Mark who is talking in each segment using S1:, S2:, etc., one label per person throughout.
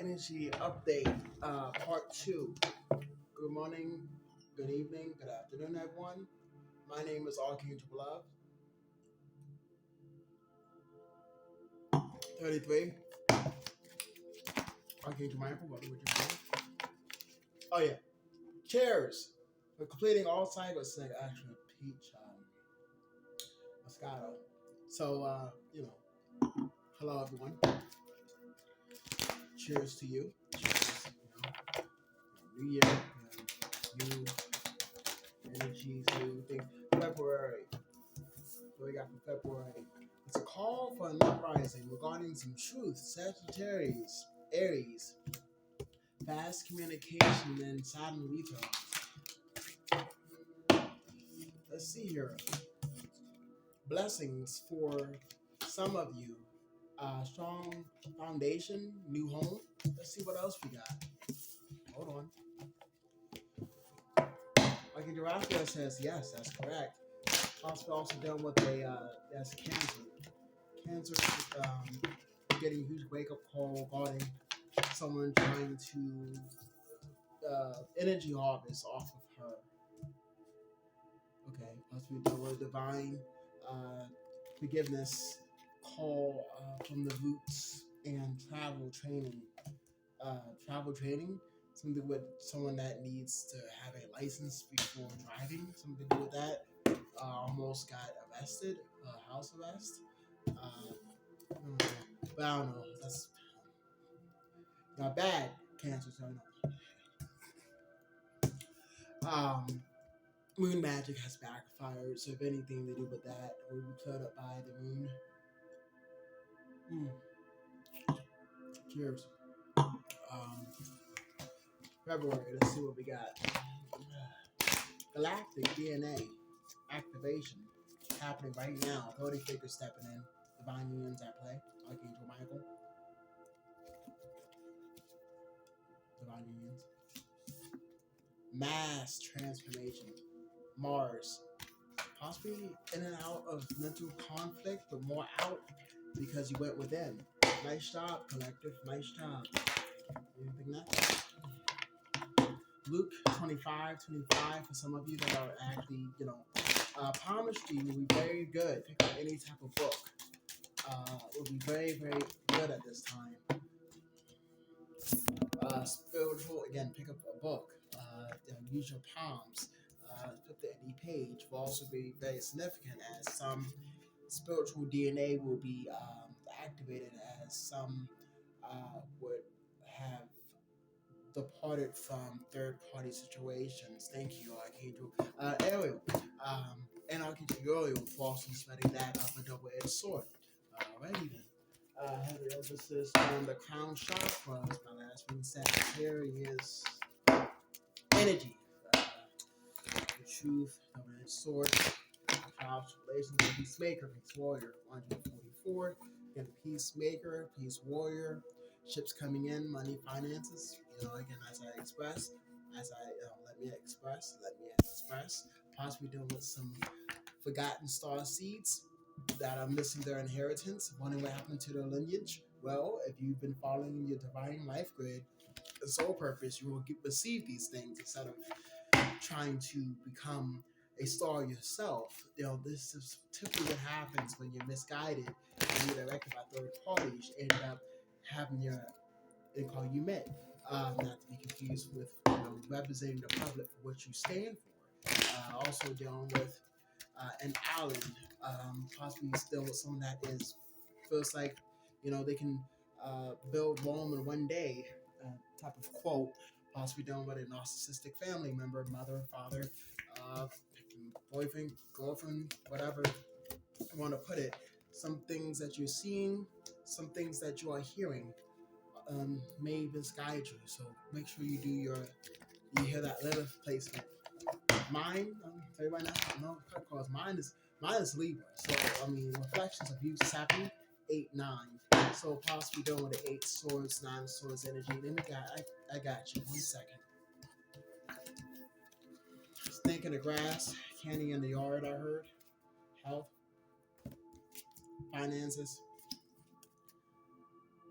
S1: Energy Update, Part 2. Good morning, good evening, good afternoon, everyone. My name is Archangel Love, 33. Archangel Michael, what would you say? Oh, yeah. Cheers for completing all cycles. Actually, peach Moscato. So, hello, everyone. Cheers to you. Cheers, New Year, new energies, new things. February. What we got for February? It's a call for an uprising regarding some truth. Sagittarius, Aries, fast communication, and Saturn returns. Let's see here. Blessings for some of you. Strong foundation, new home. Let's see what else we got. Hold on. Like in Jurassic says, yes, that's correct. Also dealing with that's cancer. Cancer getting a huge wake up call regarding someone trying to energy harvest off of her. Okay, let's read the word divine forgiveness call from the roots and travel training. Something with someone that needs to have a license before driving. Something to do with that. Almost got arrested, house arrest. But I don't know. That's not bad. Cancer, so no. Moon magic has backfired, so if anything to do with that, will be cleared up by the moon. Cheers. February, let's see what we got. Galactic DNA activation happening right now. 30 figures stepping in. Divine unions at play. Archangel Michael. Divine unions. Mass transformation. Mars. Possibly in and out of mental conflict, but more out because you went within. Nice job, collective. Nice job. Anything next? Luke 25 for some of you that are actually, palmistry will be very good. Pick up any type of book. Will be very, very good at this time. Spiritual, again, pick up a book. Use your palms. Flip to any page will also be very significant as some spiritual DNA will be activated as some would have departed from third-party situations. Thank you, Archangel. Ariel. And Archangel Uriel will also spreading that up a double-edged sword. Alrighty then. Have the emphasis on the crown chakra. My last one, Sagittarius energy. The truth, double-edged sword. Trials, relations, peacemaker, peace warrior. 144. Again, peacemaker, peace warrior. Ships coming in, money, finances. Again, as I express, let me express. Possibly dealing with some forgotten star seeds that are missing their inheritance, wondering what happened to their lineage. Well, if you've been following your divine life grid and soul purpose, you will receive these things instead of trying to become a star yourself. This is typically what happens when you're misguided and you're directed by third parties. You end up having they call you men. Not to be confused with representing the public for what you stand for. Also dealing with an Allen, possibly still with someone that feels like they can build Rome in one day. Type of quote. Possibly dealing with a narcissistic family member, mother, father, boyfriend, girlfriend, whatever you want to put it. Some things that you're seeing, some things that you are hearing may misguide you. So make sure you hear that letter placement. Mine, tell you right now, because mine is Libra. So reflections of use is happening 8, 9. So possibly dealing with the 8 swords, 9 swords energy. Then I got you. 1 second. Snake in the grass, candy in the yard. I heard. Health, finances,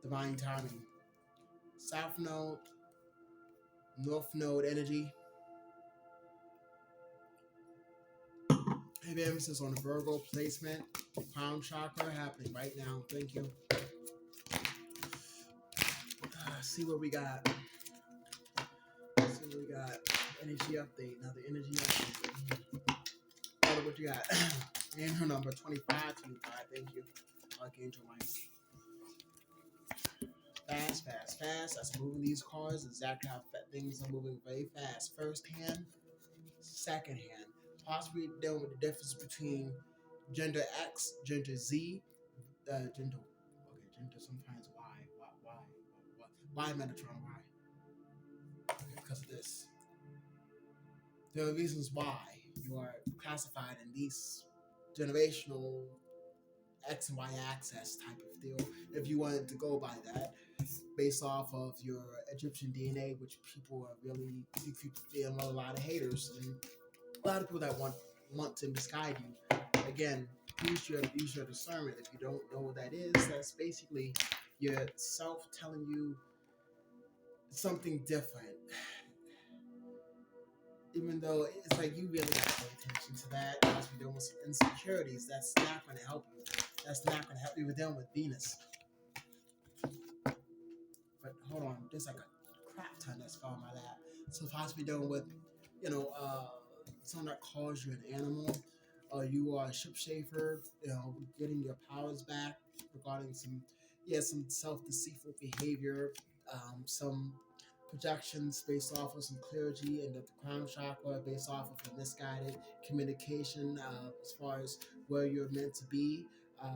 S1: divine timing. South Node, North Node energy. Heavy emphasis on the Virgo placement, crown chakra happening right now. Thank you. See what we got. See what we got. Energy update. Now the energy update. What you got? Angel number 2525. Thank you. Archangel Mike. Fast, fast, fast. That's moving these cards. Exactly how things are moving very fast. First hand, second hand. Possibly dealing with the difference between gender X, gender Z, gender. Okay, gender sometimes Y. Why Metatron? Why? Okay, because of this. There are reasons why you are classified in these generational X and Y axis type of deal. If you wanted to go by that, based off of your Egyptian DNA, which people are really, you could feel a lot of haters and a lot of people that want to misguide you. Again, use your discernment. If you don't know what that is, that's basically your self telling you something different. Even though it's like you really got to pay attention to that, because we're dealing with some insecurities, that's not going to help you. That's not going to help you. We're dealing with Venus. But hold on, there's like a crap ton that's falling my lap. So possibly dealing with, someone that calls you an animal, or you are a shipshaver, getting your powers back regarding some self-deceitful behavior, some projections based off of some clergy and the crown chakra based off of a misguided communication as far as where you're meant to be. I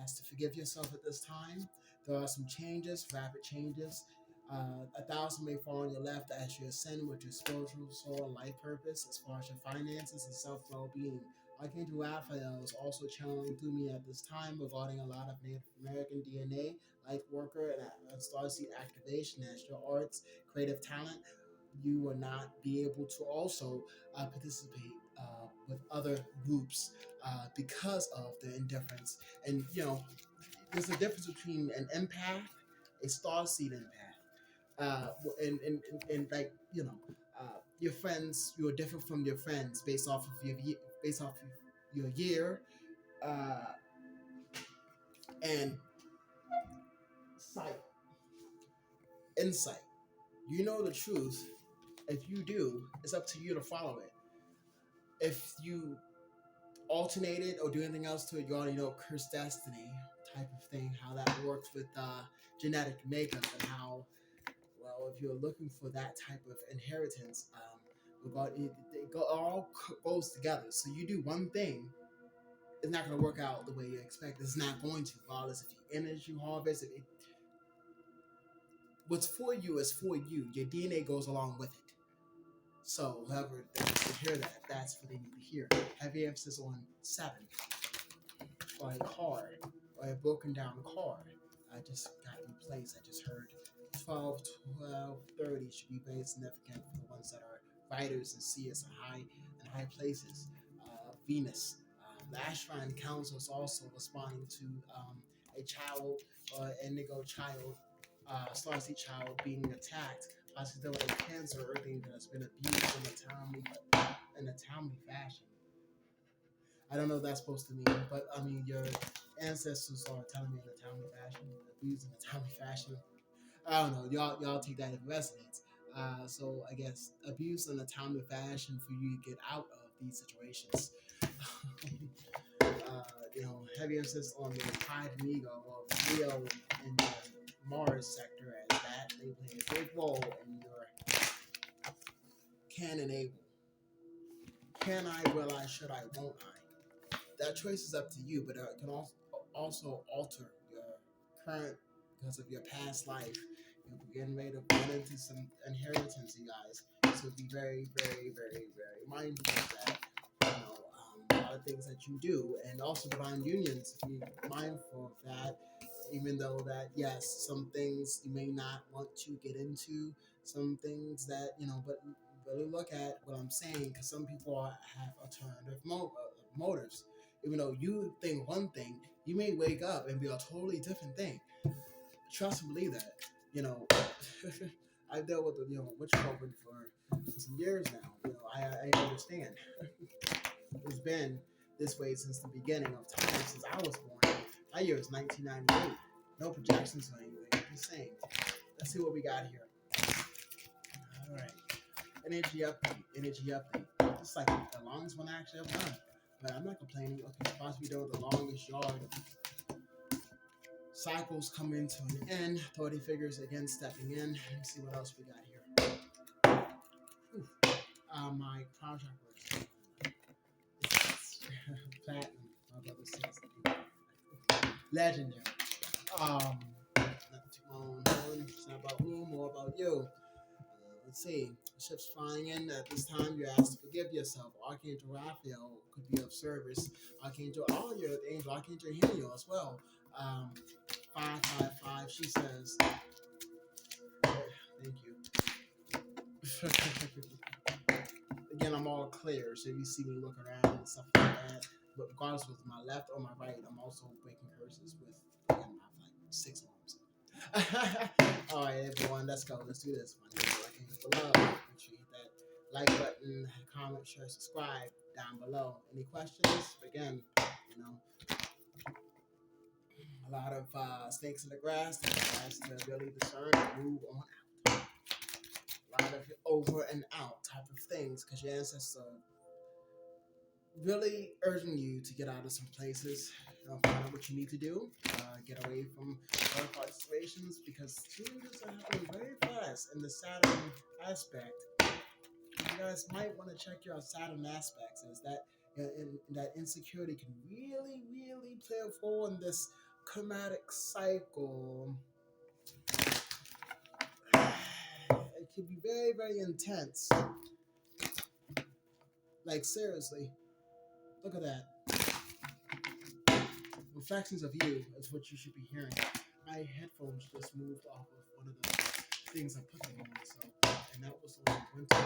S1: ask to forgive yourself at this time. There are some changes, rapid changes. 1,000 may fall on your left as you ascend with your spiritual soul and life purpose as far as your finances and self-well-being. Archangel Raphael is also channeling through me at this time regarding a lot of Native American DNA, light worker, and starseed activation as your arts, creative talent. You will not be able to also participate with other groups because of the indifference. And, there's a difference between an empath, a starseed empath, and like your friends. You're different from your friends based off of your year, uh, and sight, insight. You know the truth. If you do, it's up to you to follow it. If you alternate it or do anything else to it, you already know cursed destiny type of thing, how that works with genetic makeup and how, well, if you're looking for that type of inheritance, all goes together. So you do one thing, it's not going to work out the way you expect. It's not going to, regardless if you energy harvest. What's for you is for you. Your DNA goes along with it. So whoever needs to hear that, that's what they need to hear. Heavy emphasis on 7, or a card, or a broken down card. I just got replaced. I just heard 12, 12, 30 should be very significant for the ones that are writers and see us in high places. Venus. The Ashrine Council is also responding to a child, or indigo child, starseed child being attacked by a cancer or anything that has been abused in a timely fashion. I don't know what that's supposed to mean, but I mean, your ancestors are telling me in a timely fashion, abused in a timely fashion. I don't know. Y'all take that if it resonates. So I guess abuse in a timely fashion for you to get out of these situations. Heavy emphasis on the pride and ego of Leo and the Mars sector, as that they play a big role in your can and able. Can I, will I, should I, won't I? That choice is up to you, but it can also alter your current because of your past life. You're getting ready to run into some inheritance, you guys. So be very, very, very, very mindful of that. A lot of things that you do, and also divine unions. Be mindful of that. Even though that, yes, some things you may not want to get into, some things that but really look at what I'm saying, because some people have alternative motives. Even though you think one thing, you may wake up and be a totally different thing. Trust and believe that. you know, I've dealt with witch covering for some years now. I understand. It's been this way since the beginning of time, since I was born. My year is 1998. No projections or anything. Just saying. Let's see what we got here. All right. Energy update. Energy update. Just like the longest one actually I've done. But I'm not complaining. Okay, supposed to be doing the longest yard. Cycles come into an end. 30 figures again stepping in. Let's see what else we got here. Whew. My crown chakra is platinum. My brother says legendary. Not too long. It's not about me, more about you. Let's see. Ships flying in. At this time, you're asked to forgive yourself. Archangel Raphael could be of service. Archangel Alia, the angel Archangel Helios as well. 555. She says, "Thank you." Again, I'm all clear, so if you see me look around and stuff like that, but regardless with my left or my right, I'm also breaking curses with, again, I have like 6 arms. All right, everyone, let's go. Let's do this. My name is Archangel Below. Make sure you hit that like button, comment, share, subscribe down below. Any questions? Again, a lot of snakes in the grass. That's to really discern and move on out. A lot of over and out type of things because your ancestors are really urging you to get out of some places, find out what you need to do, get away from other part situations because changes are happening very fast in the Saturn aspect. You guys might want to check your Saturn aspects, as that that insecurity can really, really play a role in this chromatic cycle. It can be very, very intense. Like seriously, look at that. Reflections of you is what you should be hearing. My headphones just moved off of one of the things I put them on, so and that was on winter.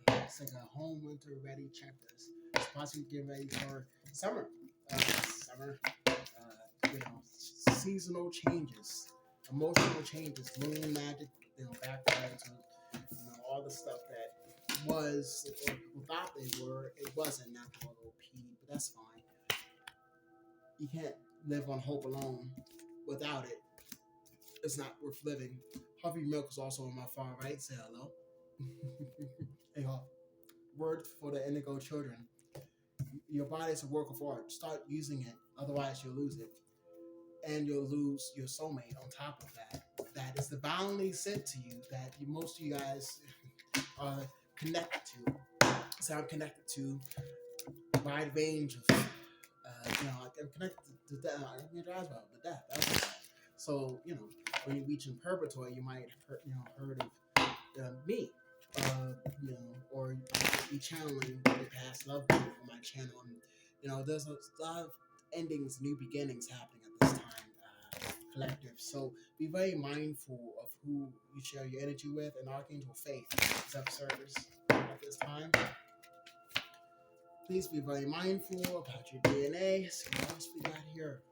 S1: It's like a home winter ready checklist. It's possibly getting ready for summer. Summer, seasonal changes, emotional changes, moon magic, backfire to all the stuff that was or people thought they were. It wasn't. Not the little P, but that's fine. You can't live on hope alone. Without it, it's not worth living. Harvey Milk is also on my far right. Say hello. Hey, word for the indigo children. Your body is a work of art. Start using it. Otherwise, you'll lose it. And you'll lose your soulmate on top of that. That is divinely sent to you that most of you guys are connected to. So I'm connected to a wide range of, I'm connected to death. I'm the death. That's what. So, when you reach in purgatory, you might heard of me, or be channeling the past love on my channel. And, there's a lot of endings, new beginnings happening at this time, collective. So be very mindful of who you share your energy with, and Archangel Faith is of service at this time. Please be very mindful about your DNA. So what else we got here?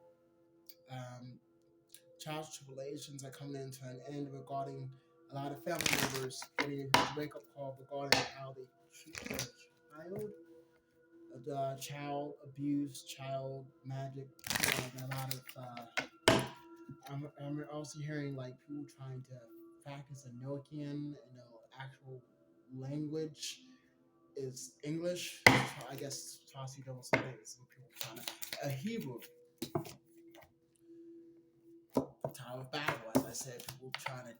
S1: Child's tribulations are coming into an end regarding a lot of family members getting a huge wake-up call regarding how they treat their child abuse, child magic, a lot of I'm also hearing like people trying to practice Enochian, actual language is English. I guess possibly don't say some people trying to Hebrew. Tower of Babel, as I said, people trying to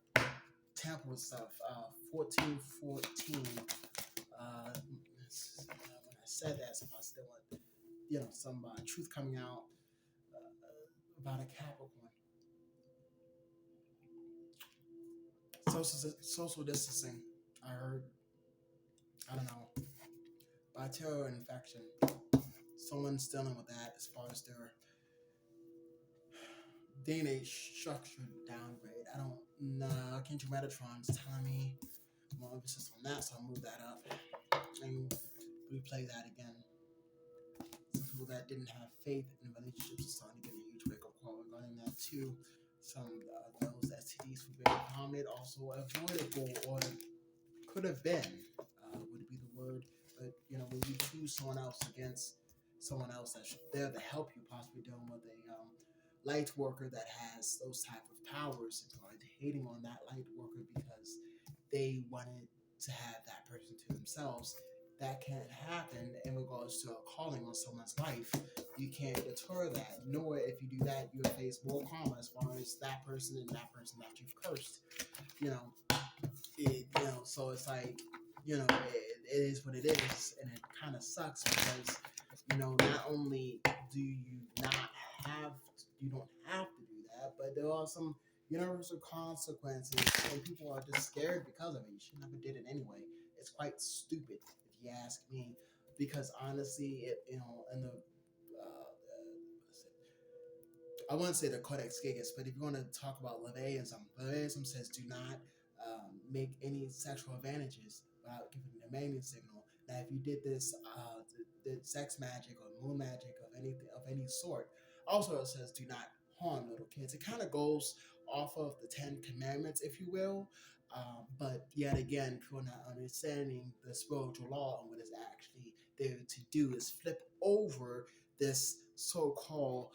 S1: tamper with stuff. 1414. When I said that, so I still want, some truth coming out about a Capricorn. Social distancing. I heard. I don't know. By terror infection. Someone's dealing with that as far as their DNA structure downgrade. I don't know. Kendra Metatron's telling me more emphasis on that, so I'll move that up and replay that again. Some people that didn't have faith in relationships are starting to get a huge wake up call regarding that too. Some those STDs for very overcome it, also avoidable, or could have been, would be the word. But when you choose someone else against someone else that's there to help you, possibly dealing with a light worker that has those type of powers, and going to hating on that light worker because they wanted to have that person to themselves. That can't happen in regards to a calling on someone's life. You can't deter that, nor if you do that, you'll face more karma as far as that person and that person that you've cursed. You know, so it's like, it is what it is, and it kind of sucks because, not only do you not you don't have to do that, but there are some universal consequences, and people are just scared because of it. You should never did it anyway. It's quite stupid, if you ask me, because honestly, in the I wouldn't say the Codex Gigas, but if you want to talk about Leviathan says do not make any sexual advantages without giving a mating signal. Now, if you did this, did sex magic or moon magic of anything of any sort, also it says do not harm little kids. It kind of goes off of the 10 Commandments, if you will. But yet again, people not understanding the spiritual law and what it's actually there to do is flip over this so-called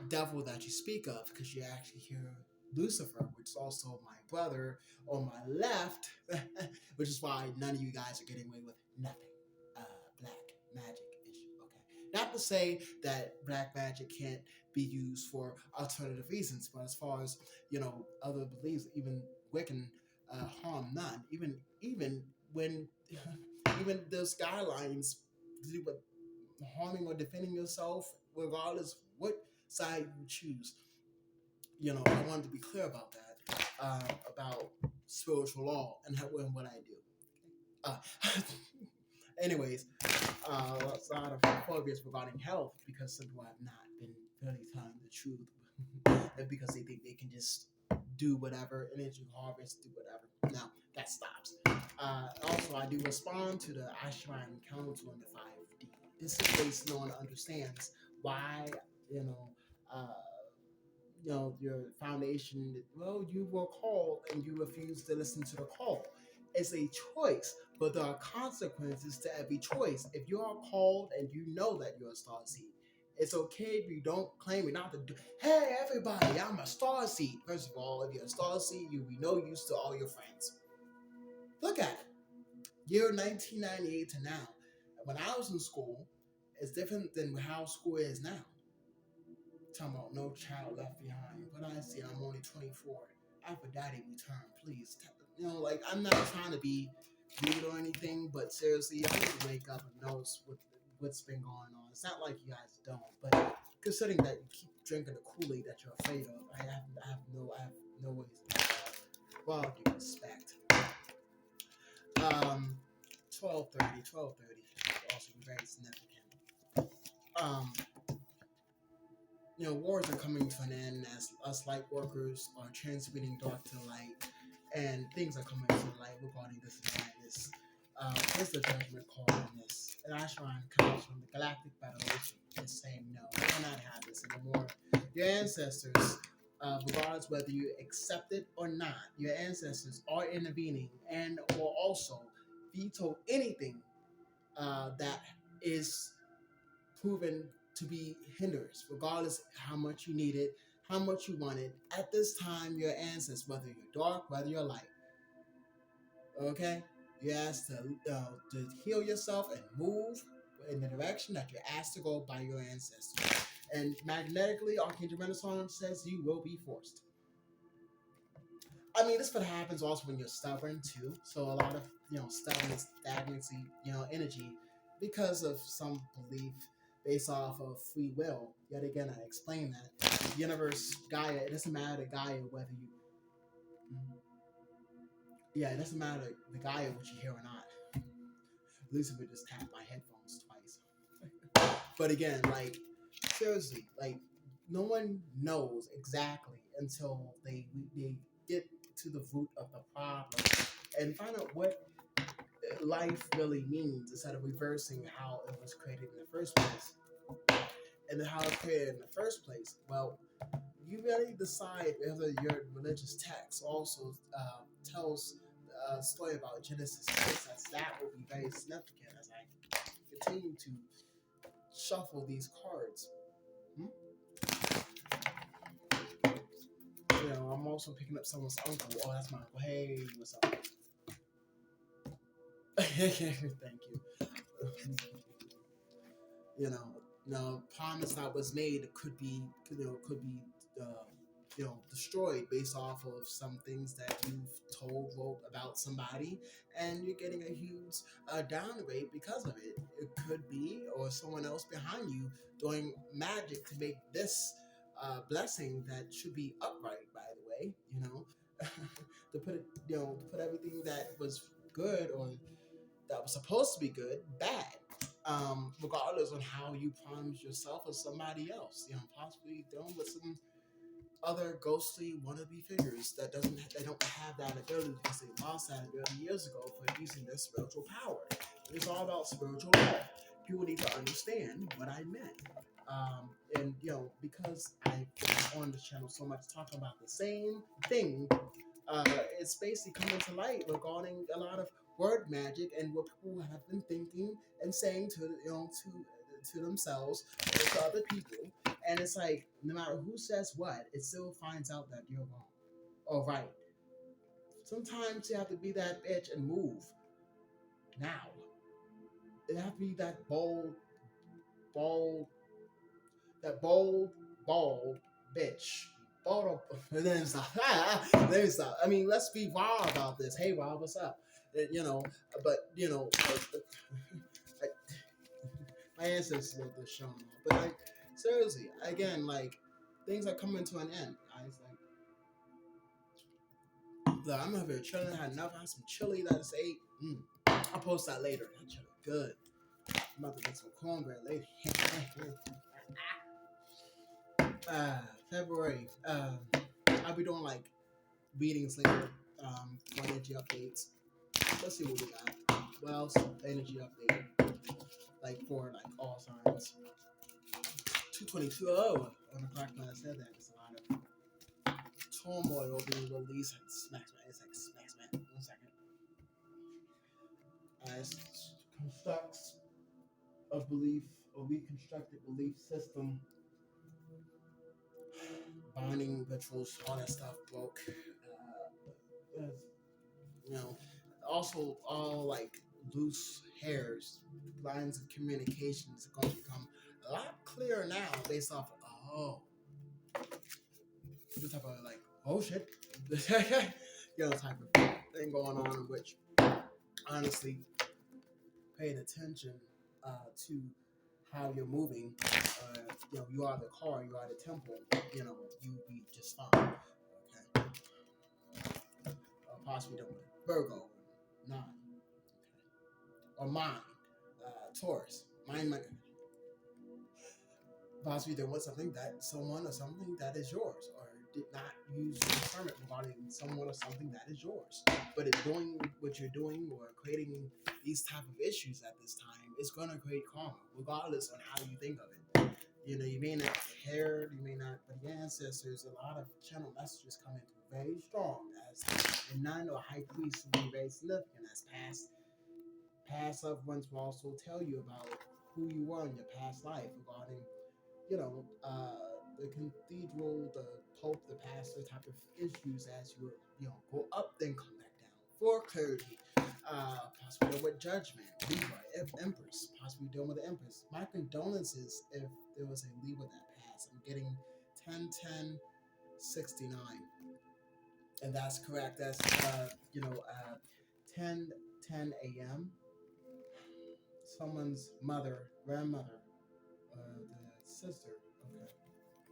S1: devil that you speak of, because you actually hear Lucifer, which is also my brother on my left, which is why none of you guys are getting away with nothing. Black magic issue. Okay. Not to say that black magic can't be used for alternative reasons, but as far as other beliefs, even Wiccan harm none. Even when even those guidelines do what harming or defending yourself, regardless what side you choose. I wanted to be clear about that, about spiritual law and what I do. Anyways, outside of phobias regarding health, because some people have not been really telling the truth, and because they think they can just do whatever, energy harvest, do whatever. Now that stops. Also, I do respond to the Ashrine Council in the 5D. This is place no one understands why uh, your foundation. Well, you were called and you refuse to listen to the call. It's a choice, but there are consequences to every choice. If you are called and you know that you're a star seed, it's okay if you don't claim it. Not to do. Hey, everybody, I'm a star seed. First of all, if you're a star seed, you'll be no use to all your friends. Look at it. Year 1998 to now. When I was in school, it's different than how school is now. Talking about no child left behind. But I see I'm only 24. After daddy return, please. Like, I'm not trying to be rude or anything, but seriously, y'all need to wake up and know what's been going on. It's not like you guys don't, but considering that you keep drinking the Kool-Aid that you're afraid of, I have no ways to do that. Well, I'll give respect. 12:30 also be very significant. Wars are coming to an end as us light workers are transmitting dark to light, and things are coming to light regarding this and madness. What's the judgment call on this? An Ashrine comes from the Galactic Federation is saying no, we cannot have this anymore. Your ancestors, regardless whether you accept it or not, your ancestors are intervening and will also veto anything that is proven to be hindrance, regardless how much you need it, how much you want it. At this time, your ancestors, whether you're dark, whether you're light, okay, you're asked to heal yourself and move in the direction that you're asked to go by your ancestors. And magnetically, Archangel Renaissance says you will be forced. I mean, this happens also when you're stubborn too. So a lot of stubbornness, stagnancy, energy, because of some belief based off of free will. Yet again, I explain that the universe, Gaia. It doesn't matter to Gaia whether you. Yeah, it doesn't matter the Gaia what you hear or not. Lucifer just tapped my headphones twice. But again, like seriously, like no one knows exactly until they get to the root of the problem and find out what life really means instead of reversing how it was created in the first place. And how it was created in the first place. Well, you really decide whether your religious text also tells a story about Genesis 6, as that will be very significant as I continue to shuffle these cards. Hmm? You know, I'm also picking up someone's uncle. Oh, that's my uncle. Hey, what's up? Thank you. You know, now promise that was made could be, uh, destroyed based off of some things that you've wrote about somebody, and you're getting a huge downgrade because of it. It could be, or someone else behind you doing magic to make this blessing that should be upright. By the way, to put it, to put everything that was good or that was supposed to be good bad, regardless on how you promise yourself or somebody else. Possibly dealing with some other ghostly wannabe figures that they don't have that ability because they lost that ability years ago for using their spiritual power. It's all about spiritual law. People need to understand what I meant. And because I on the channel so much talking about the same thing, it's basically coming to light regarding a lot of word magic and what people have been thinking and saying to themselves or to other people. And it's like, no matter who says what, it still finds out that you're wrong or right. Sometimes you have to be that bitch and move now. It have to be that bold, bald bitch. Bold, and then stop. Then stop. I mean, let's be raw about this. Hey, Rob, what's up? But I, my ancestors wrote this show, but like seriously, again, like things are coming to an end. It's like, look, I'm over here chilling. I had enough. I had some chili that is ate. I'll post that later. That chili good. I'm about to get some cornbread later. February. I'll be doing like readings later. Energy updates. Let's see what we got. Well, energy update. Like for like all signs. 222. Oh, on the clock when I said that, there's a lot of turmoil being released. Smacks man. It's like smacks man. 1 second. As constructs a belief, a reconstructed belief system, binding rituals, all that stuff broke. You know, also all like loose hairs, lines of communications are going to become a lot clearer now based off of, this type of like, oh shit, type of thing going on, which honestly, paying attention to how you're moving, you are the car, you are the temple, you'll be just fine. Okay. Possibly don't Virgo, 9. Okay. Or mind, Taurus, mind, possibly there was something that someone or something that is yours, or did not use discernment regarding someone or something that is yours. But in doing what you're doing or creating these type of issues at this time, it's going to create karma, regardless on how you think of it. You may not care, you may not, but your ancestors, a lot of channel messages coming through very strong, as a nun or high priest will be very significant, as past loved ones will also tell you about who you were in your past life regarding the cathedral, the pope, the pastor type of issues as you go up then come back down for clarity. Possibly deal with judgment, Libra, Empress, possibly dealing with the Empress. My condolences if there was a Libra that passed. I'm getting 10-10-69, and that's correct. That's 10-10 a.m. Someone's mother, grandmother, the sister.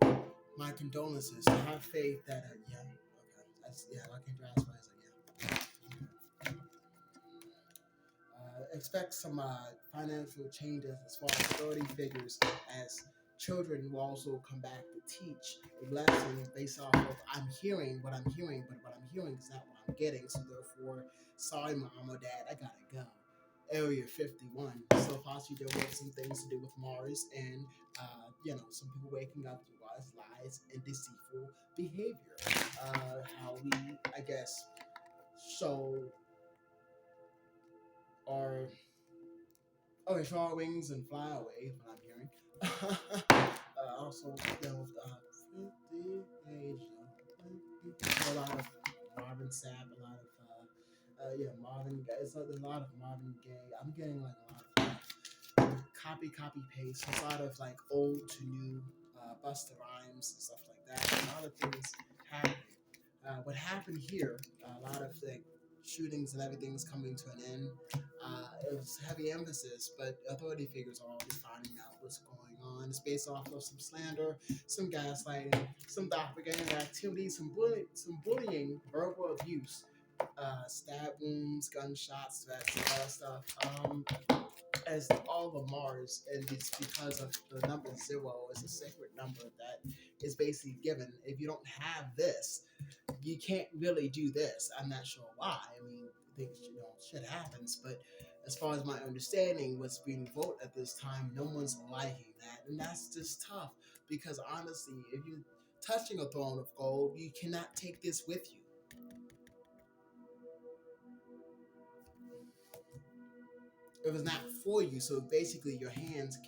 S1: Okay. My condolences. I have faith that yeah. Okay. I can grasp what I said. Yeah. Expect some financial changes as far as authority figures, as children will also come back to teach a lesson based off of I'm hearing what I'm hearing, but what I'm hearing is not what I'm getting. So therefore, sorry, mom or dad, I gotta go. Area 51. So possibly there were some things to do with Mars and some people waking up to as lies and deceitful behavior. How we, I guess, show our show our wings and fly away. What I'm hearing. Also, you know, 50 age, a lot of Marvin Sapp, a lot of Marvin Gaye. There's a lot of Marvin Gaye. I'm getting like a lot of copy paste. There's a lot of like old to new Busta Rhymes and stuff like that. A lot of things happening. What happened here, a lot of like shootings and everything's coming to an end. It was heavy emphasis, but authority figures are already finding out what's going on. It's based off of some slander, some gaslighting, some doppelganger activity, some bullying, verbal abuse, stab wounds, gunshots, that sort of stuff. As all the Mars, and it's because of the number zero is a sacred number that is basically given. If you don't have this, you can't really do this. I'm not sure why. I mean, things, shit happens, but as far as my understanding, what's being voted at this time, no one's liking that, and that's just tough because honestly, if you're touching a throne of gold, you cannot take this with you. It was not for you, so basically your hands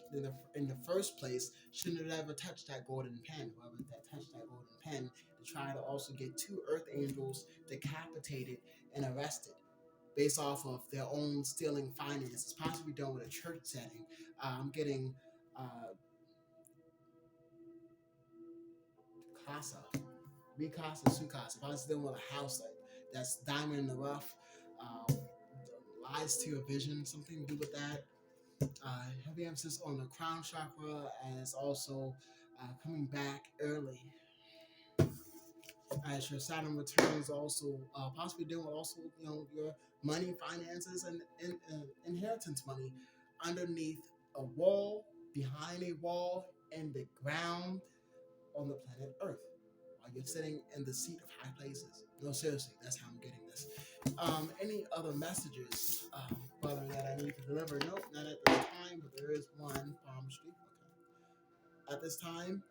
S1: in the first place shouldn't have ever touched that golden pen. Whoever that touched that golden pen to try to also get two earth angels decapitated and arrested based off of their own stealing finances, possibly done with a church setting. I'm getting casa, Mikasa, Sukasa, possibly done with a house that's diamond in the rough, lies to your vision, something to do with that. Heavy emphasis on the crown chakra as also coming back early as your Saturn returns, also possibly dealing with also your money, finances, and inheritance money underneath a wall, behind a wall, in the ground on the planet Earth while you're sitting in the seat of high places. No, seriously, that's how I'm getting this. Any other messages, brother, that I need to deliver? Nope, not at this time, but there is one. Palm Street. Okay. At this time,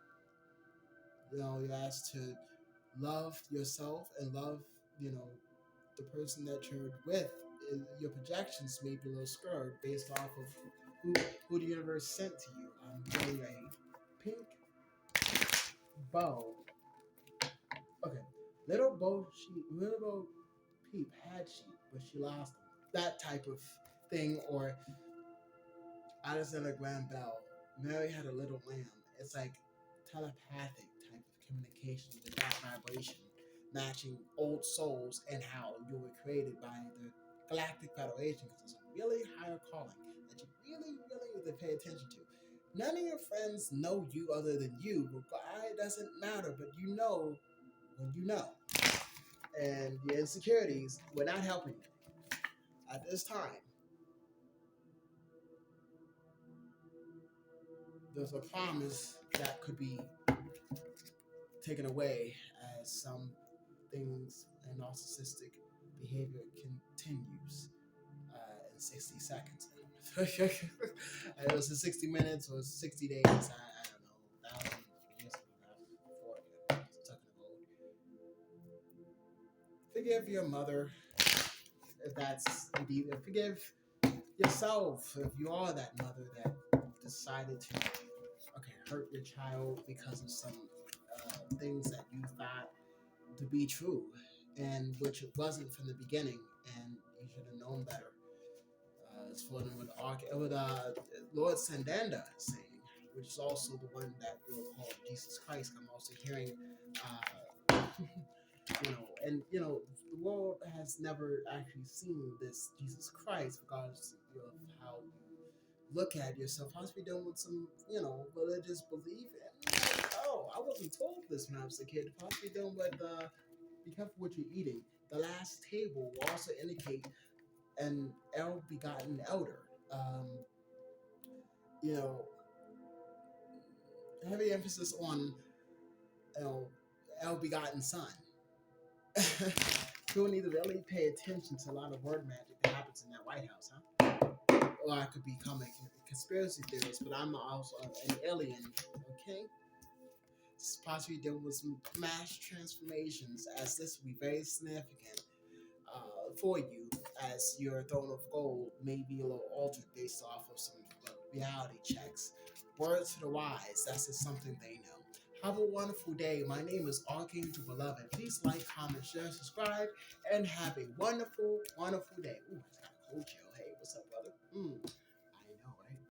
S1: you're asked to love yourself and love, the person that you're with. Your projections may be a little skewed based off of who the universe sent to you. I'm getting a pink bow. Okay, little Bo Peep had sheep, but she lost them. That type of thing, or Alexander Graham Bell. Mary had a little lamb. It's like telepathic type of communication with that vibration, matching old souls and how you were created by the Galactic Federation, because it's a really higher calling that you really, really need to pay attention to. None of your friends know you other than you, but it doesn't matter, but you know when you know. And the insecurities were not helping you at this time. There's a promise that could be taken away as some things and narcissistic behavior continues in 60 seconds. It was 60 minutes or 60 days. I don't know. 1,000 years before talking about. Forgive your mother if that's indeed. Forgive yourself if you are that mother that decided to hurt your child because of some things that you thought to be true, and which it wasn't from the beginning, and you should have known better. It's floating with Lord Sandanda saying, which is also the one that you'll call Jesus Christ. I'm also hearing, the world has never actually seen this Jesus Christ, regardless of how you look at yourself. Possibly dealing with some, religious belief. And I wasn't told this when I was a kid. Possibly dealing with, be careful what you're eating. The last table will also indicate an begotten elder. You know, heavy emphasis on, begotten son. People need to really pay attention to a lot of word magic that happens in that White House, huh? Or I could become a conspiracy theorist, but I'm also an alien, okay? possibly dealing with some mass transformations, as this will be very significant for you, as your throne of gold may be a little altered based off of some reality checks. Words to the wise, that's just something they know. Have a wonderful day. My name is Archangel Beloved. Please like, comment, share, subscribe, and have a wonderful, wonderful day. Ooh, it's got a cold chill. Hey, what's up, brother?